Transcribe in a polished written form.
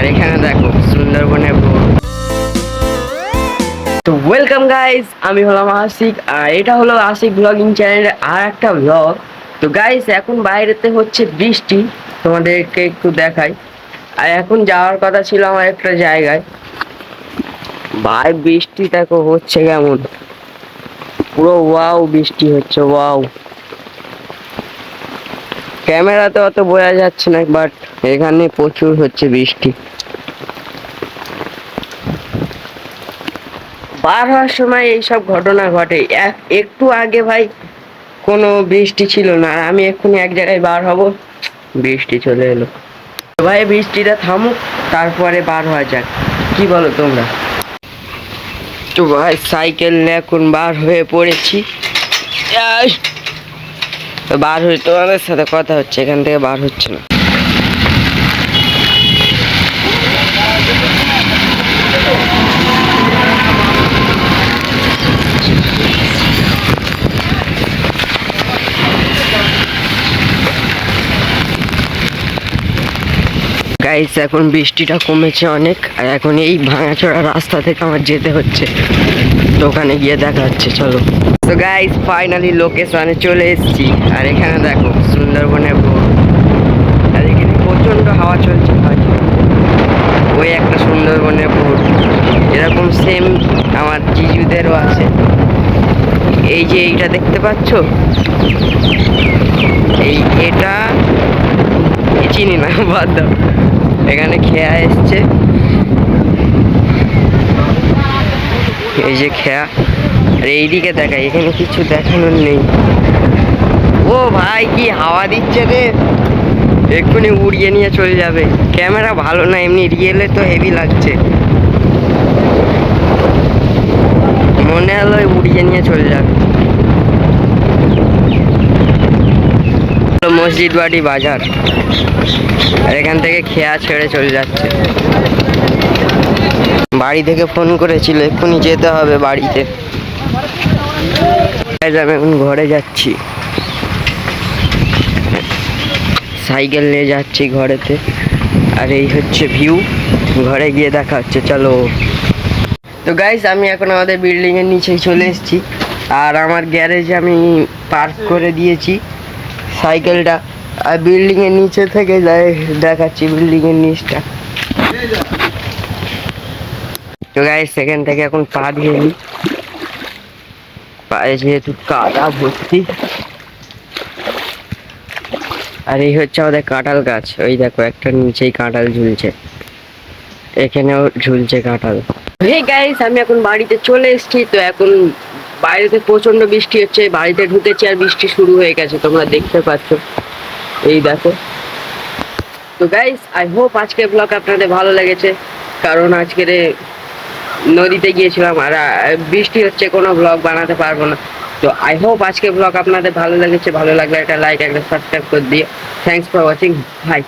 আর এখানে দেখো সুন্দরবনে তো ওয়েলকাম গাইস, আমি হলাম আশিক আর এটা হলো আশিক ব্লগিং চ্যানেলের আর একটা ব্লগ। তো গাইস এখন বাইরেতে হচ্ছে বৃষ্টি, তোমাদেরকে একটু দেখাই। আর এখন যাওয়ার কথা ছিল আমার একটা জায়গায়, ভাই বৃষ্টি দেখো হচ্ছে কেমন, পুরো ওয়াও বৃষ্টি হচ্ছে ওয়াও। ক্যামেরাতে অত বোঝা যাচ্ছে না, বাট এখানে প্রচুর হচ্ছে বৃষ্টি। বার হওয়ার সময় এইসব ঘটনা ঘটে। একটু আগে ভাই কোনো বৃষ্টি ছিল না, আর আমি এক্ষুনি এক জায়গায় বার হব, বৃষ্টি চলে এলো। ভাই বৃষ্টিটা থামুক, তারপরে বার হওয়া যাক, কি বলো তোমরা? তো ভাই সাইকেল নিয়ে এখন বার হয়ে পড়েছি। তো বার হয়ে তোমাদের সাথে কথা হচ্ছে, এখান থেকে বার হচ্ছে না। গাইস এখন বৃষ্টিটা কমেছে অনেক, আর এখন এই ভাঙাচোরা রাস্তা থেকে আমার যেতে হচ্ছে, তো ওখানে গিয়ে দেখা হচ্ছে, চলো। তো গাইস ফাইনালি লোকেশনে চলে এসেছি, আর এখানে দেখো সুন্দরবনের বোর্ড, আর এখানে প্রচন্ড হাওয়া চলছে ভাই। ওই একটা সুন্দরবনের বোর্ড, এরকম সেম আমার জিজুদেরও আছে। এই যে এইটা দেখতে পাচ্ছ, এটা চিনি না, বাদ দাও। এখানে খেয়া এসছে, এই যে খেয়া। আর এইদিকে দেখাই, এখানে কিছু দেখানোর নেই। ও ভাই কি হাওয়া দিচ্ছে রে, এক্ষুনি উড়িয়ে নিয়ে চলে যাবে। ক্যামেরা ভালো না, এমনি রিয়েলে তো হেভি লাগছে, মনে হলো উড়িয়ে নিয়ে চলে যাবে। মসজিদ বাড়ি বাজার, আর এখান থেকে খেয়া ছেড়ে চলে যাচ্ছে। বাড়ি থেকে ফোন করেছিল, এক্ষুনি যেতে হবে বাড়িতে। আমি এখন ঘরে যাচ্ছি, সাইকেল নিয়ে যাচ্ছি ঘরেতে। আর এই হচ্ছে ভিউ, ঘরে গিয়ে দেখা হচ্ছে, চলো। তো গাইস আমি এখন আমাদের বিল্ডিং এর নিচে চলে এসেছি, আর আমার গ্যারেজে আমি পার্ক করে দিয়েছি সাইকেলটা। আর বিল্ডিং এর নিচে থেকে দেখাচ্ছি বিল্ডিং এর নিচটা। তো গাইস সেখান থেকে এখন পা দিয়ে নিই, পায়ে যেহেতু কাদা ভর্তি। আর এই হচ্ছে আমাদের কাঁঠাল গাছ, ওই দেখো একটা নিচেই কাঁঠাল ঝুলছে, এখানেও ঝুলছে কাঁঠাল। হেই গাইস আমি এখন বাড়িতে চলে এসেছি। তো এখন বাইরেতে প্রচন্ড বৃষ্টি হচ্ছে, বাড়িতে ঢুকেছি আর বৃষ্টি শুরু হয়ে গেছে, তোমরা দেখতে পাচ্ছ, এই দেখো। তো গাইস আই হোপ আজকের ব্লগ আপনাদের ভালো লেগেছে, কারণ আজকের নদীতে গিয়েছিলাম আর বৃষ্টি হচ্ছে, কোনো ব্লগ বানাতে পারবো না। তো আই হোপ আজকের ব্লগ আপনাদের ভালো লেগেছে, ভালো লাগলে একটা লাইক একটা সাবস্ক্রাইব করে দিও। Thanks for watching, by.